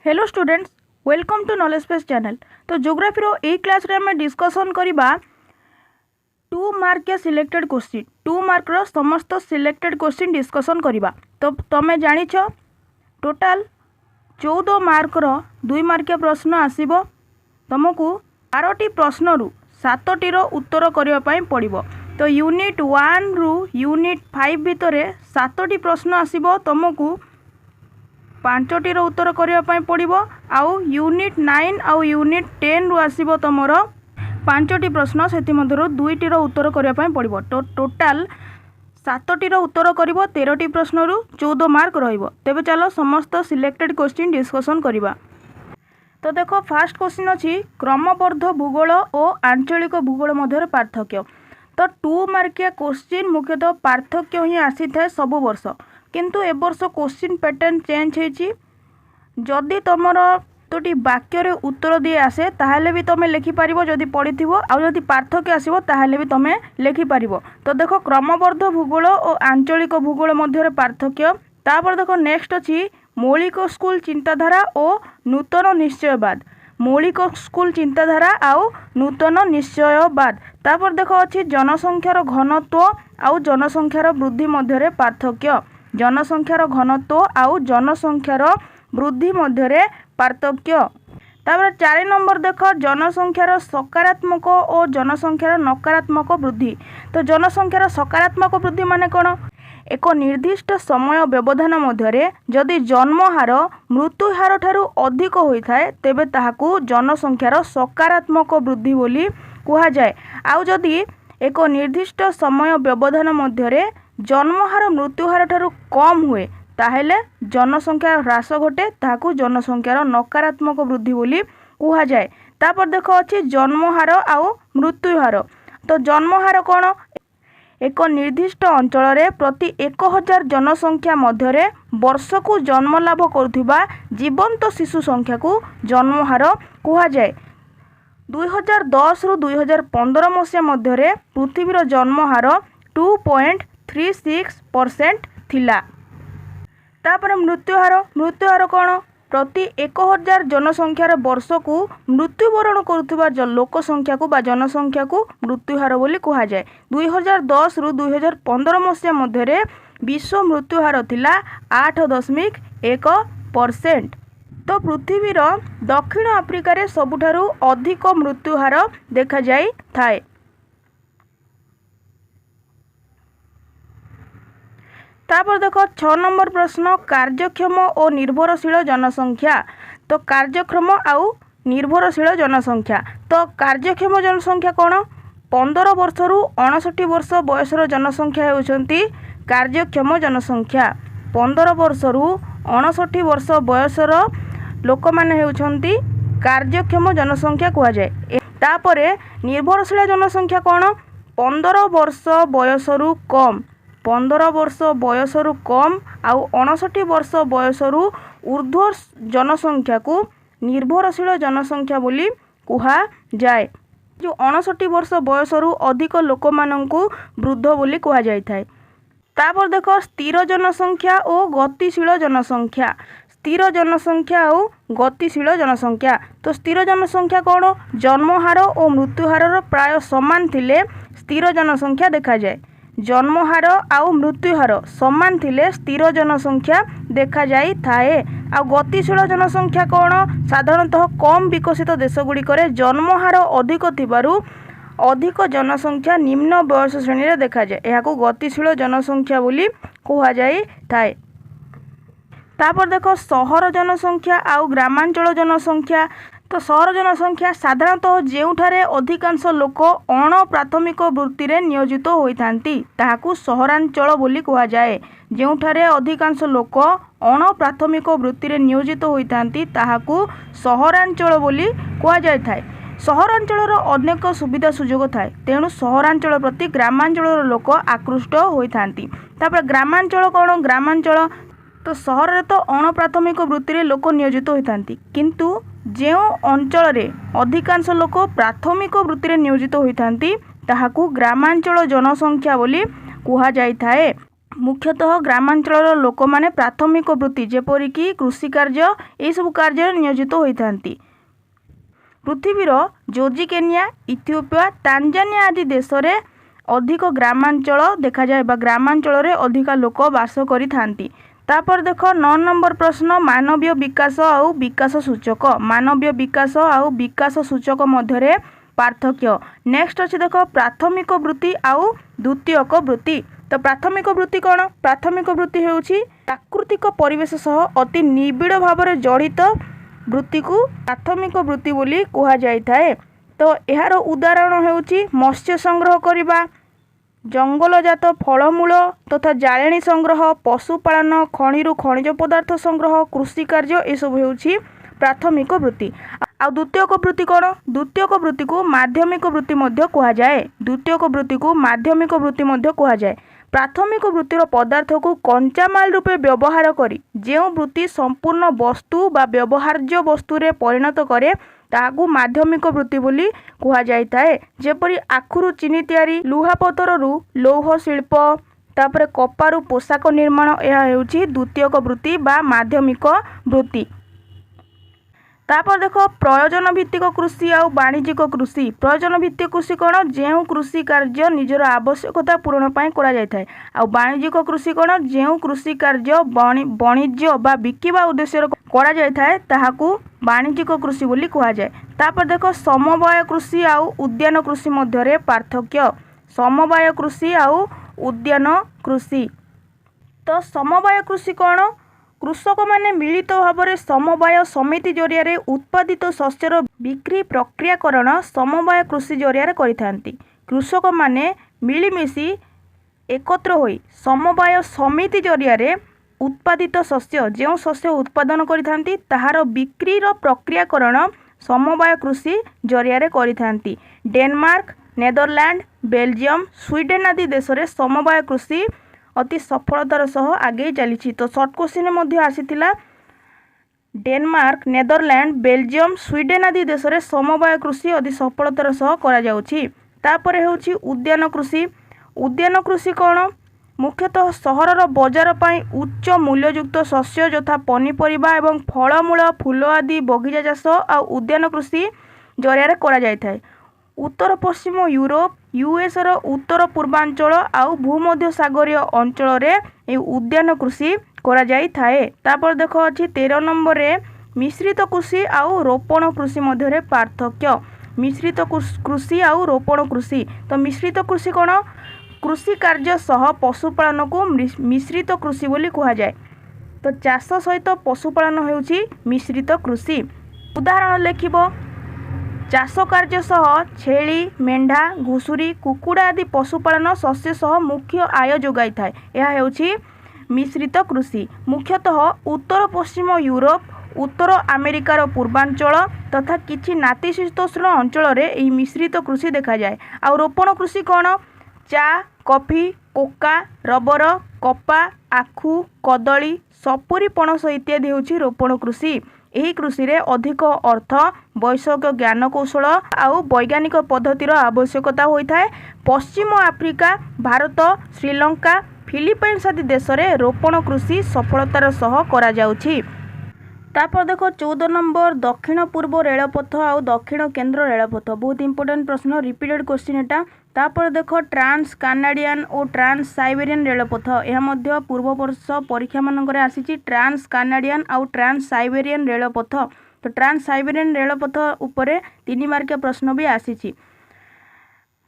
Hello students, welcome to knowledge space channel. तो geography रो ए क्लास रे हम डिस्कशन करिबा 2 मार्क के सिलेक्टेड क्वेश्चन 2 मार्क रो समस्त सिलेक्टेड क्वेश्चन डिस्कशन करिबा। तो तमे जानिछ टोटल 14 मार्क रो 2 मार्क के प्रश्न आसीबो। तुमको 12टी प्रश्न रु 7टी रो उत्तर करिवा पई पड़िबो। तो यूनिट 1 रु यूनिट 5 भितरे 7टी प्रश्न आसीबो। तुमको 5टी रो उत्तर करिवा पई पड़िबो। आउ यूनिट 9 आउ यूनिट 10 रु आसीबो तमरो 5टी प्रश्न, सेति मधुर 2टी रो उत्तर करिवा पई पड़िबो। तो टोटल 7टी रो उत्तर करिबो। 13टी प्रश्न रु 14 मार्क रहिबो। तेबे चलो समस्त सिलेक्टेड क्वेश्चन डिस्कशन करिबा। तो देखो फास्ट क्वेश्चन अछि क्रमबद्ध भूगोल और आंचलिक भूगोल मध्य पार्थक्य। तो 2 मार्किया क्वेश्चन मुख्यतः पार्थक्य ही आसी थाए सब वर्ष, किंतु ए वर्ष क्वेश्चन पैटर्न चेंज होइछि। जदि तुमर तोटी वाक्य रे उत्तर दिए आसे ताहले भी तुम लिखि पारिबो जदि पढ़िथिबो, आ जदि पार्थक्य आसीबो ताहले भी तुम लिखि पारिबो। तो देखो क्रमबद्ध भूगोल और आंचलिक भूगोल मध्य पार्थक्य। तापर देखो नेक्स्ट अछि मौलिक स्कूल चिंताधारा और नूतन निश्चयवाद। मौलिक स्कूल चिंताधारा आउ नूतन निश्चयवाद। तापर देखो अछि जनसंख्यार घनत्व आउ जनसंख्यार वृद्धि मध्य पार्थक्य। जनसंख्यार घनत्व आउ जनसंख्यार वृद्धि मध्य पार्थक्य। तापर 4 नंबर देख जनसंख्यार सकारात्मक और जनसंख्यार नकारात्मक वृद्धि। तो जनसंख्यार सकारात्मक वृद्धि माने कौन? एक निर्दिष्ट समय व्यवधान मध्य जदि जन्म हार मृत्यु हार ठारू अधिक होइथाए तेबे ताहाकू जनसंख्यार सकारात्मक वृद्धि बोली कुहा जाए। आउ जदि एक निर्दिष्ट समय व्यवधान मध्य जन्म हार मृत्यु हार ठारू कम हुए ताहेले जनसंख्या ह्रास घटे, ताहाकू जनसंख्यार नकारात्मक वृद्धि बोली कुहा जाए। तापर देखो अछि जन्म हार आउ मृत्यु हार। तो जन्म हार कौन? एक निर्दिष्ट अंचल रे प्रति 1000 जनसंख्या मध्य वर्ष को जन्म लाभ करुथिबा जीवंत शिशु संख्या को जन्म हार कुहा जाए। 2010 रु 2015 मसीहा मध्य पृथ्वीर जन्म हार 2.36% थिला। तापर मृत्यु हार कौन? प्रति 1000 जनसंख्यार वर्ष को मृत्युवरण करुथिबा लोक संख्या को बा जनसंख्या को मृत्युहार बोली कुहा जाए। 2010 रु 2015 मसीहा मध्य विश्व मृत्युहार थिला 8.1%। तो पृथ्वीर दक्षिण आफ्रिका रे सबुठारु अधिक मृत्युहार देखा जाई थाए। तापर देखो 6 नंबर प्रश्न कार्यक्षम और निर्भरशील जनसंख्या। तो कार्यक्षम आउ निर्भरशील जनसंख्या। तो कार्यक्षम जनसंख्या कौन? 15 वर्ष रु 59 वर्ष बयसर जनसंख्या होउछंती कार्यक्षम जनसंख्या। 15 वर्ष रु 59 वर्ष बयसर लोक माने होउछंती कार्यक्षम जनसंख्या कुहा जाए। तापरे निर्भरशील जनसंख्या कौन? 15 वर्ष बयस रु कम, 15 वर्ष बयस रु कम आउ 59 वर्ष बयस रु ऊर्ध्व जनसंख्या को निर्भरशील जनसंख्या बोली कुहा जाए। जो 59 वर्ष बयस रु अधिक लोक माननकु वृद्ध बोली कुहा जाय थाए। तापर देखो स्थिर जनसंख्या और गतिशील जनसंख्या। स्थिर जनसंख्या और गतिशील जनसंख्या। तो स्थिर जनसंख्या कौन? जन्म हार और मृत्यु हार प्राय समान थिले स्थिर जनसंख्या देखा जाए। जन्म हार आउ मृत्यु हार समान थिले स्थिर जनसंख्या देखा जाई थाए। आ गतिशील जनसंख्या कौन? साधारणतः कम विकसित देश गुड़िकरे जन्म हार अधिक थिबारु अधिक जनसंख्या निम्न बयस श्रेणी रे देखा जाए। एहाकू गतिशील जनसंख्या बोली कुहा जाई थाए। तापर देखो सहर जनसंख्या आउ ग्रामांचल जनसंख्या। तो सहर जनसंख्या साधारणतः जेउठारे अधिकांश लोक अण प्राथमिक वृत्ति रे नियोजित होइथांती ताहाकू सहरांचल बोली कुहा जाए। जेउठारे अधिकांश लोक अण प्राथमिक वृत्ति रे नियोजित होइथांती ताहाकू सहरांचल बोली कुहा जाय थाए। सहरांचल अनेक सुविधा सुजोग थाए, तेणु सहरांचल प्रति ग्रामांचल लोक आकृष्ट होइथांती। तापर ग्रामांचल कौन? ग्रामांचल तो सहर रे तो अण प्राथमिक वृत्ति रे लोक नियोजित होइथांती, किंतु जेउ अंचल रे अधिकांश लोक प्राथमिक वृत्ति रे नियोजित होइथांती ताहाकू ग्रामांचल जनसंख्या बोली कुहा जाय थाए। मुख्यतः ग्रामांचल लोक मैंने प्राथमिक वृत्ति जेपरिक कृषि कार्य यह सब कार्य नियोजित होता। पृथ्वीर जोर्जी केनिया इथियोपिया तांजानिया आदि देश में अधिक ग्रामांचल देखा जाए ग्रामांचल रे अधिक लोक बास करिथांती। तापर देख 9 नंबर प्रश्न मानवीय विकास आउ विकास सूचक मानवीय विकास आउ विकास सूचक मध्य पार्थक्य। नेक्स्ट अच्छे देख प्राथमिक वृत्ति आउ द्वितीयक वृत्ति। तो प्राथमिक वृत्ति कौन? प्राथमिक वृत्ति होउछि प्राकृतिक परिवेश सह अति निबिड़ भाव में जड़ित वृत्ति को प्राथमिक वृत्ति बोली कहा जाए। तो यार उदाहरण होउछि मत्स्य संग्रह करने, जंगलजात फलमूल तथा जाळेणी संग्रह, पशुपालन, खनिरु खनिज पदार्थ संग्रह, कृषि कार्य ये सब होउछि प्राथमिक वृत्ति। आ द्वितीयक वृत्ति कौन? द्वितीयक वृत्ति को माध्यमिक वृत्ति मध्य कहा जाए। द्वितीयक वृत्ति को माध्यमिक वृत्ति मध्य कहा जाए। प्राथमिक वृत्तिर पदार्थ को कंचामाल रूपे व्यवहार करी जो वृत्ति संपूर्ण वस्तु बा व्यवहार्य वस्तु रे परिणत करे ताकू माध्यमिक वृत्ति बोली कहा जाए। जेपरि आखुरु चीनी तैयारी, लुहापथरु लौह शिल्प, तापरे कपारु पोशाक निर्माण यह हेउछि द्वितीयक वृत्ति बा माध्यमिक वृत्ति। तापर देख प्रयोजन भित्तिक कृषि और वाणिज्यिक कृषि। प्रयोजन भित्तिक कृषि कौन? जो कृषि कार्य निजर आवश्यकता पूरण पाई करा जाय थाए। आ वाणिज्यिक कृषि कौन? जो कृषि कार्य वाणिज्य बा बिकिबा उद्देश्य करा जाय थाए ताहाकू वाणिज्यिक कृषि बोली कहा जाए। तापर देख समवाय कृषि और उद्यान कृषि मध्य पार्थक्य। समवाय कृषि और उद्यान कृषि। तो समवाय कृषि कौन? कृषक माने मिलित भाव में समवाय समिति जरिया उत्पादित शस्यर बिक्री प्रक्रियाकरण समवाय कृषि जरिया करिथांती। कृषक माने मिलिमिशि एकत्र होई समवाय समिति जरिया उत्पादित शस्य जो शस्य उत्पादन करिथांती ताहार बिक्रीर प्रक्रियाकरण समवाय कृषि जरिया करिथांती। डेनमार्क, नेदरलैंड, बेल्जियम, स्वीडेन आदि देश में समवाय कृषि अति सफलतार सह आगे चली। तो शॉर्ट क्वेश्चन मध्य आसीथिला डेनमार्क, नेदरलैंड, बेल्जियम, स्वीडेन आदि देश में समवाय कृषि अति सफलतार सह करा जाउछि। तापरे होउछि उद्यान कृषि। उद्यान कृषि कौन? मुख्यतः सहरर बजार पाई उच्च मूल्ययुक्त शस्य यथा पनीपरिबा एवं फलमूल फूल आदि बगीचा चाष और उद्यान कृषि जरिया करा जाय थाए। उत्तर पश्चिम यूरोप, यूएस रो उत्तर पूर्वांचल आउ भूमध्य सागरीय अंचल रे उद्यान कृषि करा जाई थाए। तापर देख अछि 13 नंबर रे मिश्रित कृषि आउ रोपण कृषि मध्य पार्थक्य। मिश्रित कृषि आउ रोपण कृषि। तो मिश्रित कृषि कौन? कृषि कार्य सह पशुपालन को मिश्रित कृषि बोली कहा जाए। तो चाष सहित पशुपालन हेउछि मिश्रित कृषि। उदाहरण लेखिबो चाष कार्य सह छेली, मेंढा, घुसुरी, कुकुड़ा आदि पशुपालन शस्य सह मुख्य आय जोगाई थाए। यह हेउछि मिश्रित कृषि। मुख्यतः उत्तर पश्चिम यूरोप, उत्तर अमेरिकार पूर्वांचल तथा किछि नातिशीतोष्ण अंचल रे एही मिश्रित कृषि देखा जाए। आ रोपण कृषि कौन? चा, कॉफी, कोका, रबर, कपा, आखु, कदली, सपुरी, पणस इत्यादि हेउछि रोपण कृषि। यही कृषि रे अधिक अर्थ, वैषयिक ज्ञान कौशल आउ वैज्ञानिक पद्धतिर आवश्यकता होता है। पश्चिम आफ्रिका, भारत, श्रीलंका, फिलिपाइन्स आदि देश में रोपण कृषि सफलतार सह करा जाउछि। तापर देख 14 नंबर दक्षिण पूर्व रेलपथ आउ दक्षिण केंद्र रेलपथ। बहुत इंपोर्टेंट प्रश्न, रिपीटेड क्वेश्चन एटा। तापर देख ट्रांस कानाडियन और ट्रांस साइबेरियन रेलपथ। यह मध्य पूर्व वर्ष परीक्षा मानक आसी ट्रांस कानाडियन आउ ट्रांस साइबेरियन रेलपथ। तो ट्रांस साइबेरियन रेलपथ उपरे 3 मार्किया प्रश्न भी आसी।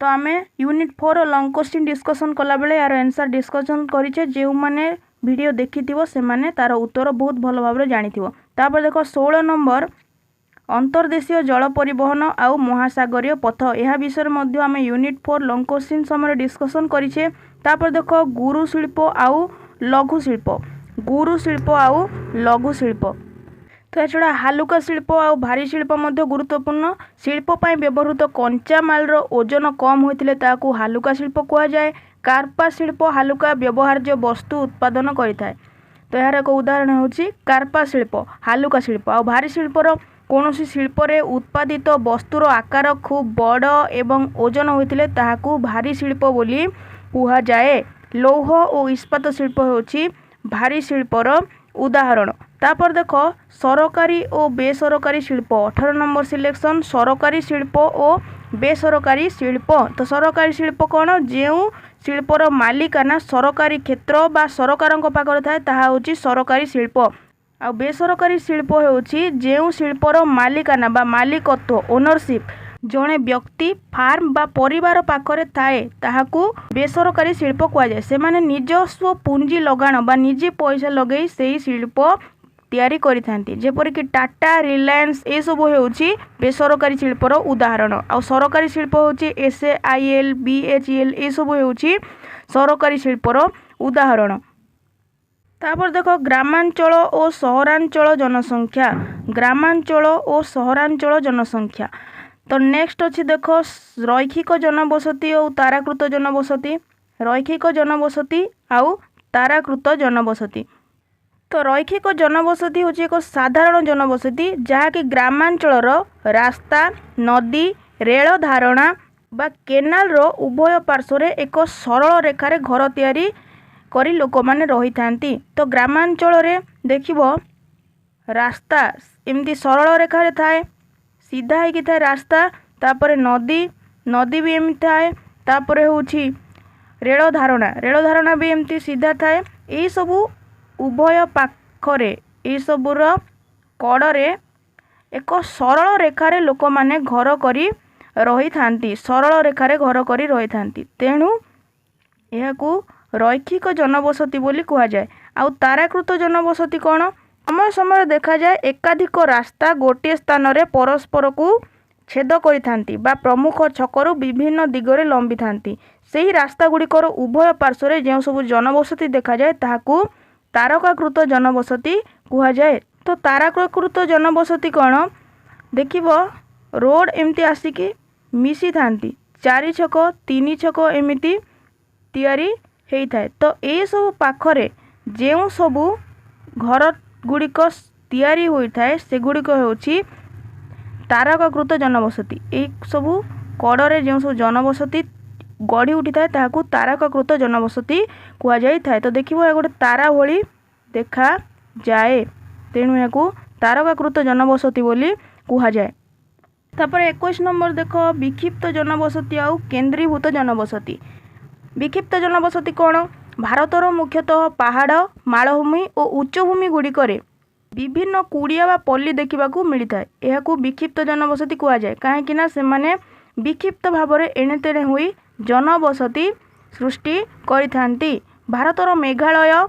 तो आम यूनिट 4 लंग क्वेश्चन डिस्कसन कला बेले यार आंसर डिस्कसन करिछे। जो माने वीडियो देखिथिबो से माने तार उत्तर बहुत भल भाव जानिथिबो। तापर देख 16 नंबर अंतर्देशीय जल परिवहन आउ महासागरीय पथ। यह विषय में आम यूनिट 4 लंग क्वेश्चन समय डिस्कसन करिछे। तापर देख गुरु शिल्प आउ लघु शिल्प। गुरु शिल्प आउ लघु शिल्प। तो छड़ा हालुका शिल्प और भारी शिल्प मध्य गुरुत्वपूर्ण। शिल्प पाई व्यवहृत कंचा माल ओजन कम होइतिले ताकू हालुका शिल्प कहा जाए। कार्पा शिल्प हालुका व्यवहार्य वस्तु उत्पादन करिथाए। तो यार एक उदाहरण होछि कार्पा शिल्प हालुका शिल्प। और भारी शिल्पर कौनसी शिल्प रे उत्पादित वस्तुर आकार खूब बड़ एवं ओजन होइतिले ताहाकू भारी शिल्प बोली कहा जाए। लौह और इस्पात शिल्प होउछि भारी शिल्पर उदाहरण। तापर देख सरकारी और बेसरकारी शिल्प 18 नंबर सिलेक्शन सरकारी शिल्प और बेसरकारी शिल्प। तो सरकारी शिल्प कौन जो शिल्पर मालिकाना सरकारी क्षेत्र बा सरकार पाखरे थाए ताहा होछि सरकारी शिल्प। आ बेसरकारी शिल्प होउछि जो शिल्पर मालिकाना बा मालिकत्व ओनरशिप जड़े व्यक्ति फार्म बा परिवार पाखरे थाए ताहाकू बेसरकारी शिल्प कहुए। से माने निजस्व पुंजी लगाण बा निजे पैसा लगे से शिल्प तैयारी करिथांती जेपरिक टाटा रिलायंस ए सब होउछि बेसरकारी शिल्पर उदाहरण। आ सरकारी शिल्प होउछि SAIL BHEL ए सब होउछि सरकारी शिल्पर उदाहरण। तापर देख ग्रामांचल और सहरांचल जनसंख्या ग्रामांचल और सहरांचल जनसंख्या। तो नेक्स्ट अच्छी देख रैखिक जनबसति और ताराकृत जनबसति रैखिक जनबसति आउ ताराकृत जनबसति। तो रैखिक जनबसति हूँ एक साधारण जनबसति जहाँकि ग्रामांचल रास्ता नदी रेल धारणा बा केनाल रो उभय पार्श्वर एक सरल रेखार घर तैयारी करी लोक माने रही थांती। तो ग्रामांचल रे देखिबो रास्ता एमती सरल रेखार थाए सीधा ही थाए रास्ता तापर नदी नदी भी एमती थाए तापर होउछि रेल धारणा भी एमती सीधा थाए। यही सबू उभय पाखरे यही सबूर कड़े एक सरल रेखार लोक माने घर करी रही थांती सरल रेखार घर करी रही थांती तेणु यहाकू रैखिक जनबसति बोली कहा जाए। आउ ताराकृत जनबसति कौन समय समय देखा जाए एकाधिक रास्ता गोटे स्थान रे परस्पर को छेद करिथांती बा प्रमुख छकरू विभिन्न दिगरे लंबी थांती। सेही रास्ता गुड़िकर उभय पार्श्वर जो सब जनबसति देखा जाए ताहाकू तारकाकृत जनबसति कहा जाए। तो तारकाकृत जनबसति कौन देखिबो रोड एमती आसिकी मिसी थांती 4 छक 3 छक एमिति तैयारी हेई थाए। तो ए सब पाखरे जो सबू घर गुड़िक तैयारी होई थाए से गुड़िक होउछि तारकाकृत जनबसति। ए सबू कड़े जो सब जनबसति गढ़ी उठी थाए ताहाकू तारकाकृत जनबसति कहा जाई थाए। तो देखिबो ए गोटे तारा भली देखा जाए तेणु याकू तारकाकृत जनबसति बोली कहा जाए। तापर 21 नंबर देख विक्षिप्त जनबसति आउ केंद्रीभूत जनबसति। विक्षिप्त जनबसति कौन भारतर मुख्यतः पहाड़ मालभूमि और उच्चभूमि गुड़िकर विभिन्न कुड़िया बा पल्ली देखा मिलता है। यह विक्षिप्त जनबसति कहा जाए कहीं से माने विक्षिप्त भाव में एणे तेणे हुई जनबसति सृष्टि करिथांती। भारतर मेघालय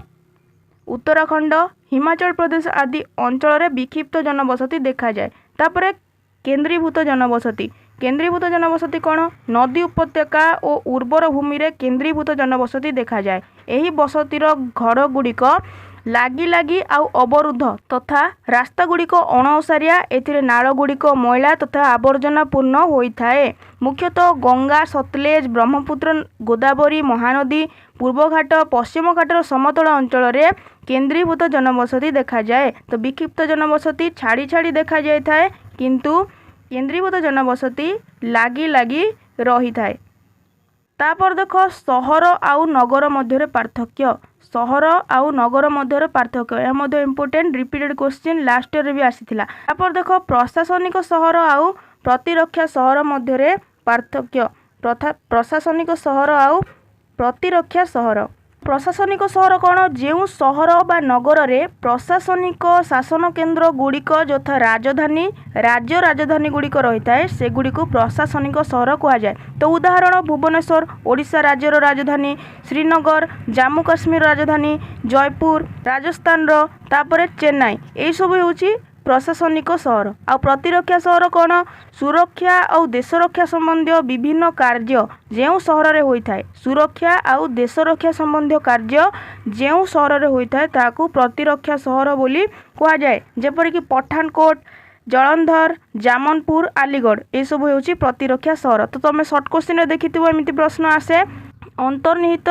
उत्तराखंड हिमाचल प्रदेश आदि अंचल विक्षिप्त जनबसति देखा जाए। तापर केंद्रीभूत जनबसति केंद्रीभूत जनबसति कौन नदी उपत्यका और उर्वर भूमि रे केंद्रीभूत जनबसति देखा जाए। यही बसतिर घर गुड़िक लागी लागी आउ अवरुद्ध तथा रास्ता गुड़िक अणओसारिया एथिरे नाल गुड़िक मैला तथा आवर्जना पूर्ण होइथाए। मुख्यतः गंगा सतलेज ब्रह्मपुत्र गोदावरी महानदी पूर्वघाट पश्चिम घाटर समतल अंचल रे केंद्रीभूत जनबसति देखा जाए। तो विक्षिप्त जनबसति छाड़ी छाड़ी देखा जाए थाए किंतु केंद्रीभूत जनबसति लागी लागी रही थाए। तापर देख सहर आउ नगर मध्य पार्थक्य सहर आउ नगर मध्य पार्थक्य यह मध्य important repeated question last year भी आसीथिला। तापर देख प्रशासनिक सहर आउ प्रतिरक्षा सहर मध्य पार्थक्य प्रशासनिक सहर आउ प्रतिरक्षा सहर। प्रशासनिक सहर कौन जो सहर बा नगर रे प्रशासनिक शासन केन्द्र गुड़िक यथा राजधानी राज्य राजधानी गुड़िक रही है से गुड़िक प्रशासनिक सहर कहा जाए। तो उदाहरण भुवनेश्वर ओडिशा राज्यर राजधानी श्रीनगर जम्मू काश्मीर राजधानी जयपुर राजस्थान तापर चेन्नई यही सब होउछि प्रशासनिक सहर। आ प्रतिरक्षा सहर कौन सुरक्षा और देश रक्षा संबंधी विभिन्न कार्य जो सहर रे होता है सुरक्षा और देश रक्षा संबंधी कार्य जो सहर रे होता है ताकू प्रतिरक्षा सहर बोली कहा जाए। जेपरिक पठानकोट जलंधर जामनपुर अलीगढ़ ये सब होउछि प्रतिरक्षा सहर। तो तुम सर्ट क्वेश्चन देखिथिबो एमिति प्रश्न आसे अंतर्निहित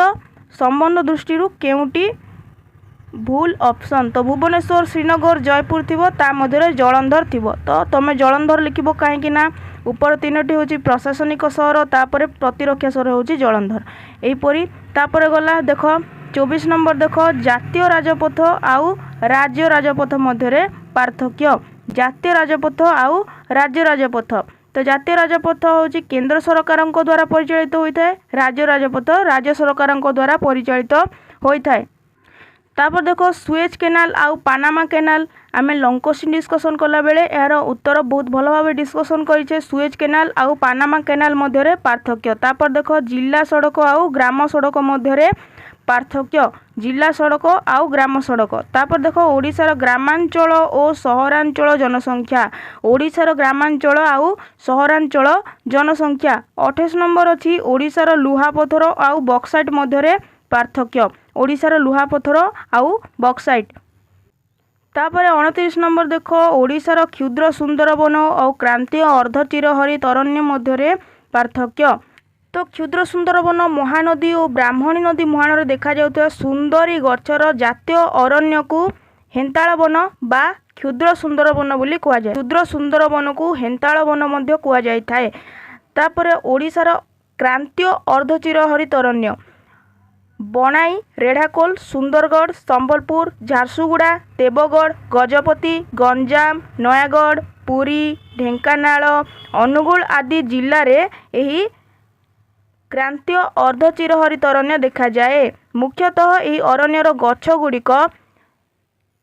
संबंध दृष्टि केउटी भूल ऑप्शन। तो भुवनेश्वर श्रीनगर जयपुर थी ता मध्य जलंधर थी। तो तुम जलंधर लिखब कहीं ऊपर 3टी हूँ प्रशासनिक सहर तापर प्रतिरक्षा सहर हूँ जलंधर। यहीपरी तापर गला देख 24 नंबर देख जातीय राजपथ आउ राज्य राजपथ मध्य पार्थक्य। जातीय राजपथ आउ राज्य राजपथ। तो जातीय राजपथ हूँ केंद्र सरकार द्वारा परिचालित होता है। राज्य राजपथ राज्य सरकार द्वारा परिचालित होता है। तापर देख सुएज केनाल आउ पानामा केनाल आमे लॉन्ग क्वेश्चन डिस्कसन कला बेले यार उत्तर बहुत भल भाव डिस्कसन करिछे। सुएज केनाल आउ पानामा केनाल मध्य पार्थक्य। तापर देख जिला सड़क आउ ग्राम सड़क मध्य पार्थक्य। जिला सड़क आउ ग्राम सड़क। तापर देख ओडिशार ग्रामांचल और सहरांचल जनसंख्या। ओडिशार ग्रामांचल आउ सहरांचल जनसंख्या। 28 नंबर अच्छी ओडिशार लुहापथर आउ बक्साइट मध्य पार्थक्य। ओडिशार लुहापथर आउ बक्साइट। तापर 29 नंबर देख ओडिशार क्षुद्र सुंदरवन और क्रांतीय अर्धचिरहरित अरण्य मध्य पार्थक्य। तो क्षुद्र सुंदरवन महानदी और ब्राह्मणी नदी मुहाण देखा जाउଥିବା सुंदरी गछर जातीय अरण्य को हेन्ताल वन बा क्षुद्र सुंदरवन बोली कह जाए। क्षुद्र सुंदरवन को हेन्ताल वन मध्य कह जाए। तापर ओडिशार क्रांतीय अर्धचिरहरित अरण्य बनाई रेढ़ाकोल सुंदरगढ़ संबलपुर झारसुगुड़ा देवगढ़ गजपति गंजाम नयागढ़ पुरी ढेंकानाल अनुगुल आदि जिले में यही क्रांतीय अर्धचिरहरित अरण्य देखा जाए। मुख्यतः यही अरण्यर गछ गुड़िक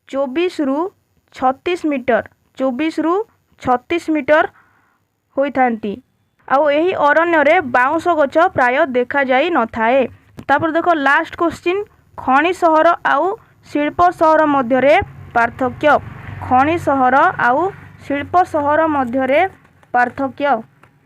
24 रु 36 मीटर 24 रु 36 मीटर होइथांती। आउ यही अरण्य बाउंश गछ प्राय देखा जाई न थाए। तापर देख लास्ट क्वेश्चन खनि सहर आउ शिल्प सहर मध्य पार्थक्य। खनि सहर आउ शिल्प सहर मध्य पार्थक्य।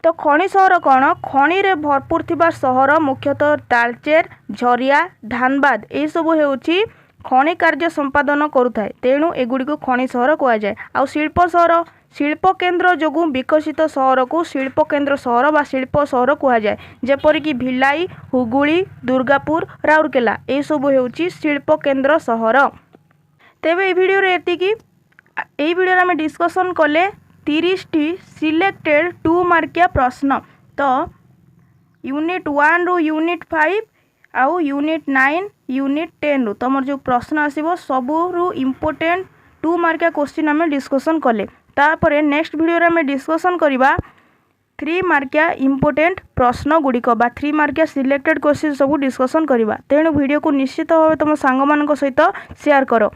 तो खनि सहर कौन खनि रे भरपूर थिबा सहर मुख्यतः तालचेर झरिया धानबाद यही सब होउछि खनि कार्य संपादन करुथाए। तेणु एगुड़ी को खनि सहर कह जाए। आउ शिल्प सहर शिल्प केन्द्र जो विकसित सहर को शिल्प केन्द्र सहर बा शिल्प सहर कह जाए। जेपरिक भिलाई हुगुली दुर्गापुर राउरकेला ये सब होउछि शिल्प केन्द्र सहर। तेबे ए वीडियो रे एतिकी ए वीडियो आम डिस्कसन कले 30 टी सिलेक्टेड 2 मार्किया प्रश्न। तो यूनिट 1 रु यूनिट 5 आउ यूनिट 9 यूनिट 10 रु तुम जो प्रश्न आसीबो सबु रु इम्पोर्टेंट 2 मार्किया क्वेश्चन आम डिस्कसन कले। तापर नेक्स्ट वीडियो रे आम डिस्कसन करिबा 3 मार्किया इम्पोर्टेंट प्रश्न गुड़िक बा 3 मार्किया सिलेक्टेड क्वेश्चन सब डिस्कसन करिबा। तेणु वीडियो को निश्चित भाव तुम सांग मान सहित शेयर करो।